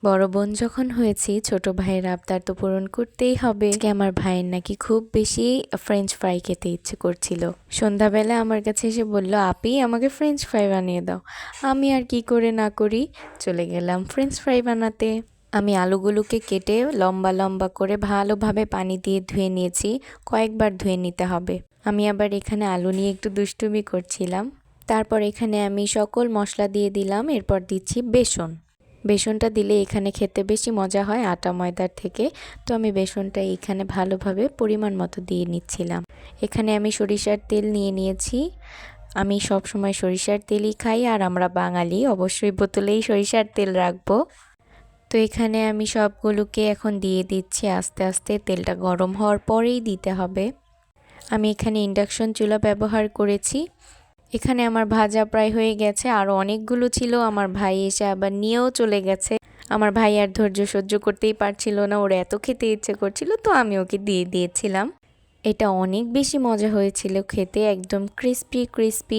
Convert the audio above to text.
বড় বোন যখন হয়েছি ছোট ভাইয়ের আবদার তো পূরণ করতেই হবে। আজকে আমার ভাইয়ের নাকি খুব বেশি ফ্রেঞ্চ ফ্রাই খেতে ইচ্ছে করছিল। সন্ধ্যাবেলা আমার কাছে এসে বলল, আপি আমাকে ফ্রেঞ্চ ফ্রাই বানিয়ে দাও। আমি আর কি করে না করি, চলে গেলাম ফ্রেঞ্চ ফ্রাই বানাতে। আমি আলুগুলোকে কেটে লম্বা লম্বা করে ভালোভাবে পানি দিয়ে ধুয়ে নিয়েছি। কয়েকবার ধুয়ে নিতে হবে। আমি আবার এখানে আলু নিয়ে একটু দুষ্টুমি করছিলাম। তারপর এখানে আমি সকল মশলা দিয়ে দিলাম। এরপর দিচ্ছি বেসন। বেসনটা দিলে এখানে খেতে বেশি মজা হয় আটা ময়দার থেকে। তো আমি বেসনটা এখানে ভালোভাবে পরিমাণ মতো দিয়ে নিচ্ছিলাম। এখানে আমি সরিষার তেল নিয়ে নিয়েছি। আমি সব সময় সরিষার তেলই খাই, আর আমরা বাঙালি অবশ্যই বোতলেই সরিষার তেল রাখবো। তো এখানে আমি সবগুলোকে এখন দিয়ে দিচ্ছি আস্তে আস্তে। তেলটা গরম হওয়ার পরেই দিতে হবে। আমি এখানে ইন্ডাকশন চুলা ব্যবহার করেছি। এখানে আমার ভাজা প্রায় হয়ে গেছে, আরও অনেকগুলো ছিল। আমার ভাই এসে আবার নিয়েও চলে গেছে। আমার ভাই আর ধৈর্য সহ্য করতেই পারছিল না, ওর এত খেতে ইচ্ছে করছিল, তো আমি ওকে দিয়ে দিয়েছিলাম। এটা অনেক বেশি মজা হয়েছিল খেতে, একদম ক্রিস্পি ক্রিস্পি।